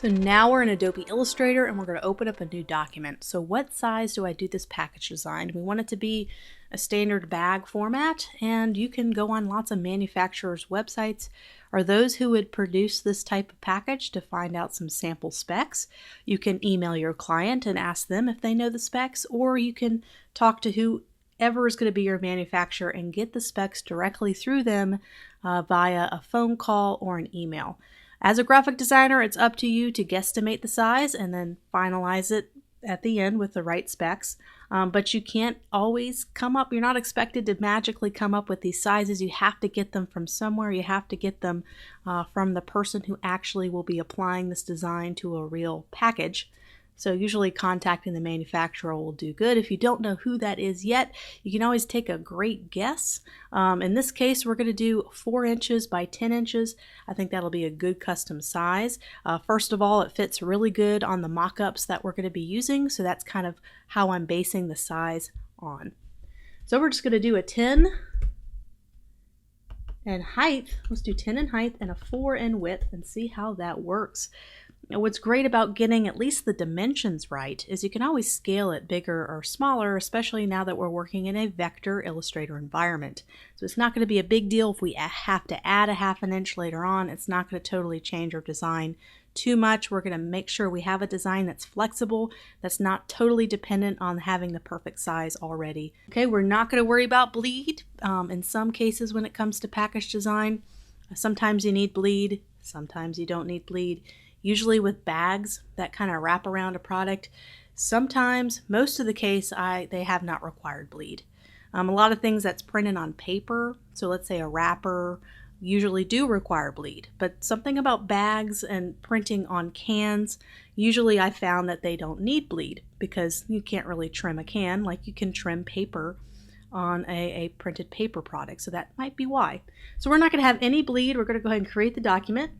So now we're in Adobe Illustrator and we're going to open up a new document. So what size do I do this package design? We want it to be a standard bag format, and you can go on lots of manufacturers' websites or those who would produce this type of package to find out some sample specs. You can email your client and ask them if they know the specs, or you can talk to whoever is going to be your manufacturer and get the specs directly through them via a phone call or an email. As a graphic designer, it's up to you to guesstimate the size and then finalize it at the end with the right specs. But you can't always you're not expected to magically come up with these sizes. You have to get them from somewhere. You have to get them from the person who actually will be applying this design to a real package. So usually contacting the manufacturer will do good. If you don't know who that is yet, you can always take a great guess. In this case, we're going to do 4 inches by 10 inches. I think that'll be a good custom size. First of all, it fits really good on the mock-ups that we're going to be using, so that's kind of how I'm basing the size on. So we're just going to do a 10 in height. Let's do 10 in height and a 4 in width and see how that works. Now, what's great about getting at least the dimensions right is you can always scale it bigger or smaller, especially now that we're working in a vector Illustrator environment. So it's not going to be a big deal if we have to add a ½ inch later on. It's not going to totally change our design too much. We're going to make sure we have a design that's flexible, that's not totally dependent on having the perfect size already. Okay, we're not going to worry about bleed. In some cases when it comes to package design, sometimes you need bleed, sometimes you don't need bleed. Usually with bags that kind of wrap around a product, sometimes, most of the case, they have not required bleed. A lot of things that's printed on paper, so let's say a wrapper, usually do require bleed. But something about bags and printing on cans, usually I found that they don't need bleed because you can't really trim a can like you can trim paper on a printed paper product. So that might be why. So we're not going to have any bleed. We're going to go ahead and create the document.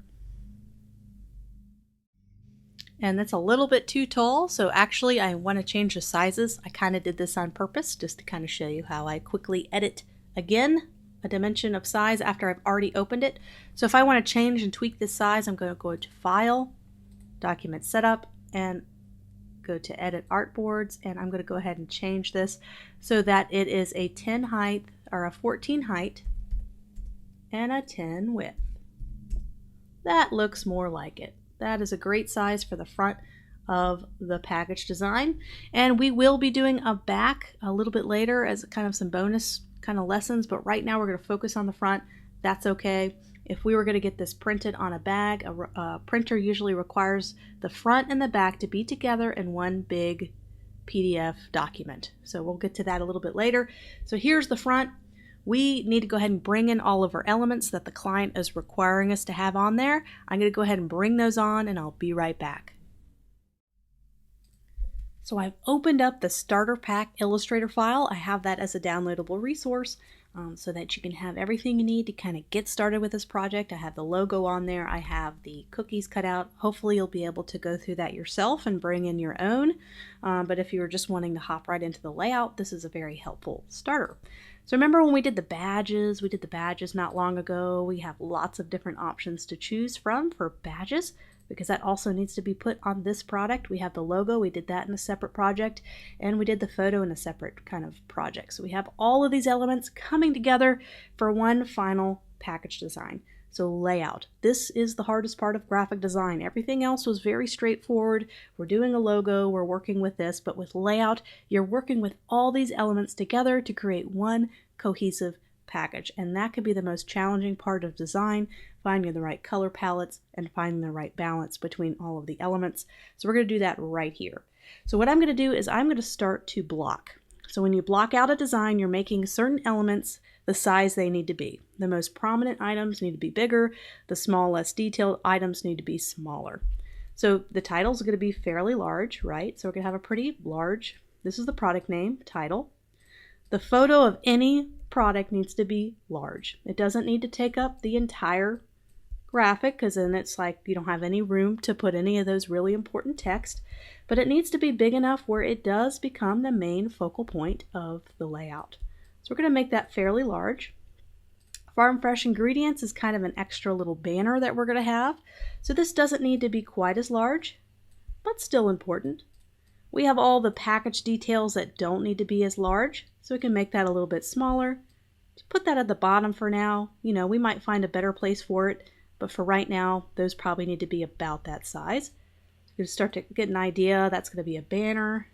And that's a little bit too tall, so actually I want to change the sizes. I kind of did this on purpose just to kind of show you how I quickly edit again a dimension of size after I've already opened it. So if I want to change and tweak this size, I'm going to go to File, Document Setup, and go to Edit Artboards, and I'm going to go ahead and change this so that it is a 10 height or a 14 height and a 10 width. That looks more like it. That is a great size for the front of the package design. And we will be doing a back a little bit later as kind of some bonus kind of lessons, but right now we're going to focus on the front. That's okay. If we were going to get this printed on a bag, a printer usually requires the front and the back to be together in one big PDF document. So we'll get to that a little bit later. So here's the front. We need to go ahead and bring in all of our elements that the client is requiring us to have on there. I'm going to go ahead and bring those on and I'll be right back. So I've opened up the Starter Pack Illustrator file. I have that as a downloadable resource so that you can have everything you need to kind of get started with this project. I have the logo on there. I have the cookies cut out. Hopefully you'll be able to go through that yourself and bring in your own. But if you're just wanting to hop right into the layout, this is a very helpful starter. So remember when we did the badges not long ago. We have lots of different options to choose from for badges because that also needs to be put on this product. We have the logo, we did that in a separate project, and we did the photo in a separate kind of project. So we have all of these elements coming together for one final package design. So layout. This is the hardest part of graphic design. Everything else was very straightforward. We're doing a logo, we're working with this, but with layout, you're working with all these elements together to create one cohesive package. And that could be the most challenging part of design, finding the right color palettes and finding the right balance between all of the elements. So we're going to do that right here. So what I'm going to do is I'm going to start to block. So when you block out a design, you're making certain elements the size they need to be. The most prominent items need to be bigger. The small, less detailed items need to be smaller. So the title is going to be fairly large, right? So we're going to have a pretty large, this is the product name, title. The photo of any product needs to be large. It doesn't need to take up the entire graphic because then it's like you don't have any room to put any of those really important text, but it needs to be big enough where it does become the main focal point of the layout. So we're going to make that fairly large. Farm Fresh Ingredients is kind of an extra little banner that we're going to have. So this doesn't need to be quite as large, but still important. We have all the package details that don't need to be as large, so we can make that a little bit smaller. Just put that at the bottom for now. You know, we might find a better place for it, but for right now, those probably need to be about that size. You can start to get an idea. That's going to be a banner.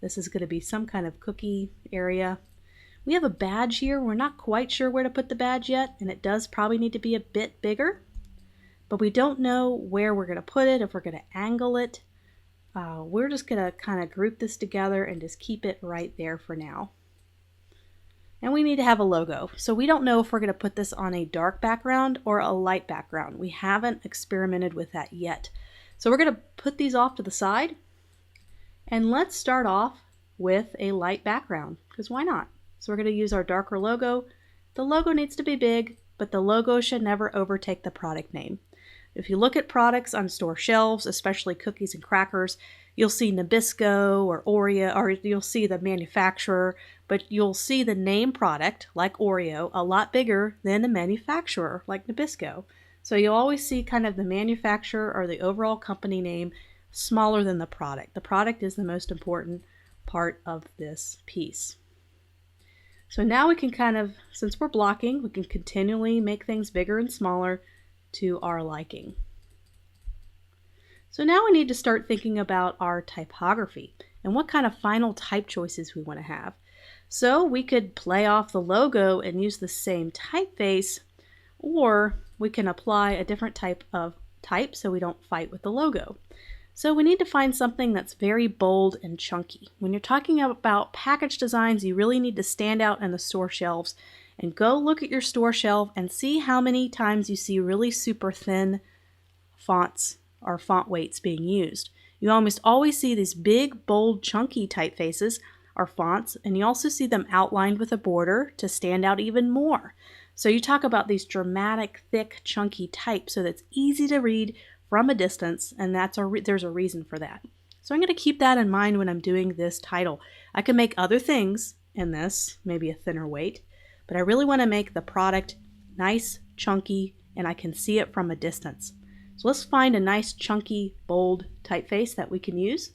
This is going to be some kind of cookie area. We have a badge here. We're not quite sure where to put the badge yet, and it does probably need to be a bit bigger, but we don't know where we're going to put it, if we're going to angle it. We're just going to kind of group this together and just keep it right there for now. And we need to have a logo. So we don't know if we're going to put this on a dark background or a light background. We haven't experimented with that yet. So we're going to put these off to the side. And let's start off with a light background, because why not? So we're going to use our darker logo. The logo needs to be big, but the logo should never overtake the product name. If you look at products on store shelves, especially cookies and crackers, you'll see Nabisco or Oreo, or you'll see the manufacturer, but you'll see the name product, like Oreo, a lot bigger than the manufacturer, like Nabisco. So you'll always see kind of the manufacturer or the overall company name smaller than the product. The product is the most important part of this piece. So now we can kind of, since we're blocking, we can continually make things bigger and smaller to our liking. So now we need to start thinking about our typography and what kind of final type choices we want to have. So we could play off the logo and use the same typeface, or we can apply a different type of type so we don't fight with the logo. So we need to find something that's very bold and chunky. When you're talking about package designs, you really need to stand out in the store shelves, and go look at your store shelf and see how many times you see really super thin fonts or font weights being used. You almost always see these big, bold, chunky typefaces or fonts, and you also see them outlined with a border to stand out even more. So you talk about these dramatic, thick, chunky type so that's easy to read from a distance, and there's a reason for that. So I'm going to keep that in mind when I'm doing this title. I can make other things in this, maybe a thinner weight, but I really want to make the product nice, chunky, and I can see it from a distance. So let's find a nice, chunky, bold typeface that we can use.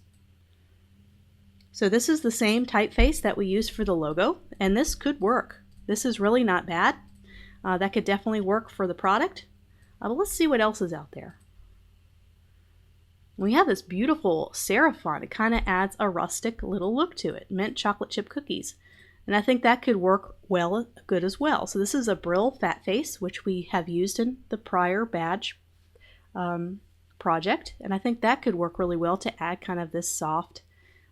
So this is the same typeface that we used for the logo, and this could work. This is really not bad. That could definitely work for the product. But let's see what else is out there. We have this beautiful serif font. It kind of adds a rustic little look to it. Mint chocolate chip cookies. And I think that could work good as well. So this is a Brill fat face, which we have used in the prior badge project. And I think that could work really well to add kind of this soft,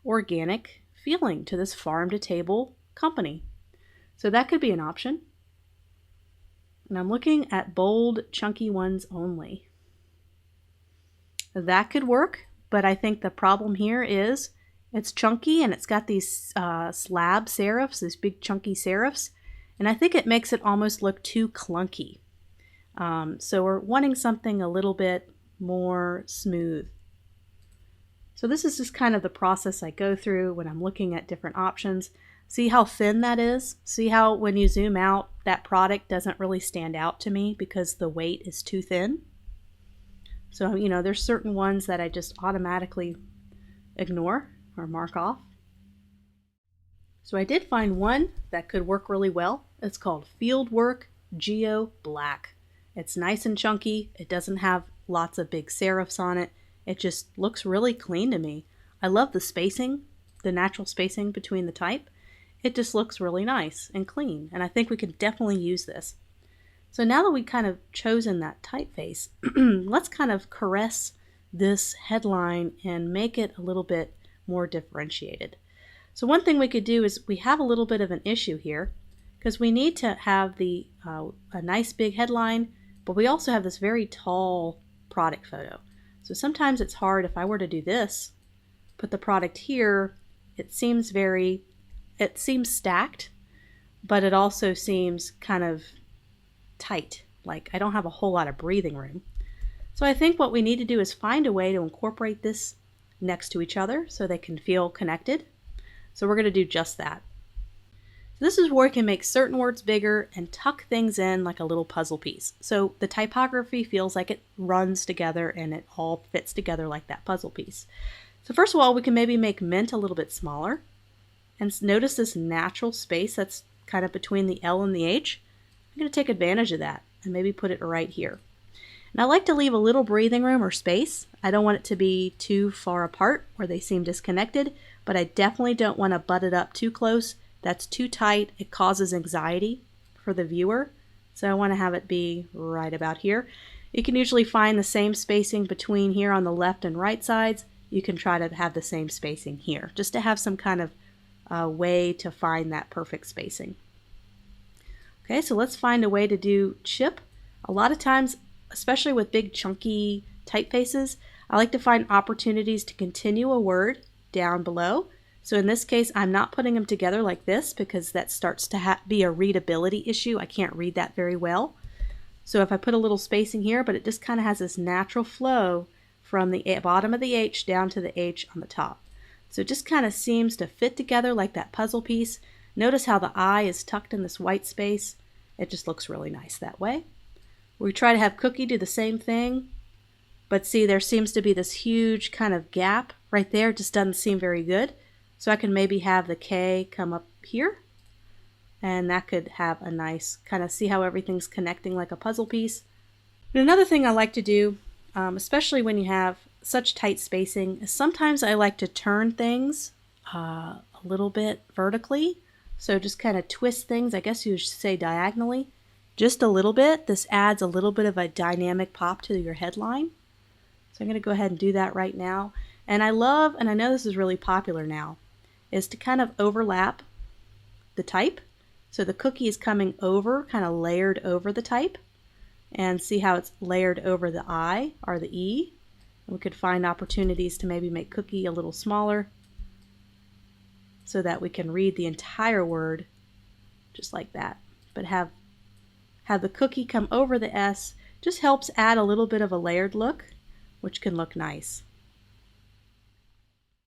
organic feeling to this farm-to-table company. So that could be an option. And I'm looking at bold, chunky ones only. That could work, but I think the problem here is it's chunky and it's got these slab serifs, these big chunky serifs, and I think it makes it almost look too clunky. So we're wanting something a little bit more smooth. So this is just kind of the process I go through when I'm looking at different options. See how thin that is? See how when you zoom out, that product doesn't really stand out to me because the weight is too thin? So, you know, there's certain ones that I just automatically ignore or mark off. So I did find one that could work really well. It's called Fieldwork Geo Black. It's nice and chunky. It doesn't have lots of big serifs on it. It just looks really clean to me. I love the spacing, the natural spacing between the type. It just looks really nice and clean, and I think we could definitely use this. So now that we've kind of chosen that typeface, let's kind of caress this headline and make it a little bit more differentiated. So one thing we could do is we have a little bit of an issue here because we need to have a nice big headline, but we also have this very tall product photo. So sometimes it's hard if I were to do this, put the product here, it seems stacked, but it also seems kind of tight, like I don't have a whole lot of breathing room. So I think what we need to do is find a way to incorporate this next to each other so they can feel connected. So we're going to do just that. This is where we can make certain words bigger and tuck things in like a little puzzle piece. So the typography feels like it runs together and it all fits together like that puzzle piece. So first of all, we can maybe make mint a little bit smaller. And notice this natural space that's kind of between the L and the H. I'm going to take advantage of that and maybe put it right here. And I like to leave a little breathing room or space. I don't want it to be too far apart where they seem disconnected, but I definitely don't want to butt it up too close. That's too tight. It causes anxiety for the viewer. So I want to have it be right about here. You can usually find the same spacing between here on the left and right sides. You can try to have the same spacing here, just to have some kind of way to find that perfect spacing. Okay, so let's find a way to do chip. A lot of times, especially with big chunky typefaces, I like to find opportunities to continue a word down below. So in this case, I'm not putting them together like this because that starts to be a readability issue. I can't read that very well. So if I put a little spacing here, but it just kind of has this natural flow from the bottom of the H down to the H on the top. So it just kind of seems to fit together like that puzzle piece. Notice how the I is tucked in this white space. It just looks really nice that way. We try to have Cookie do the same thing, but see, there seems to be this huge kind of gap right there. It just doesn't seem very good. So I can maybe have the K come up here, and that could have a nice kind of see how everything's connecting like a puzzle piece. And another thing I like to do, especially when you have such tight spacing, is sometimes I like to turn things a little bit vertically. So just kind of twist things, I guess you should say diagonally, just a little bit. This adds a little bit of a dynamic pop to your headline. So I'm going to go ahead and do that right now. And I love, and I know this is really popular now, is to kind of overlap the type. So the cookie is coming over, kind of layered over the type. And see how it's layered over the I or the E. We could find opportunities to maybe make cookie a little smaller so that we can read the entire word just like that. But have the cookie come over the S just helps add a little bit of a layered look, which can look nice.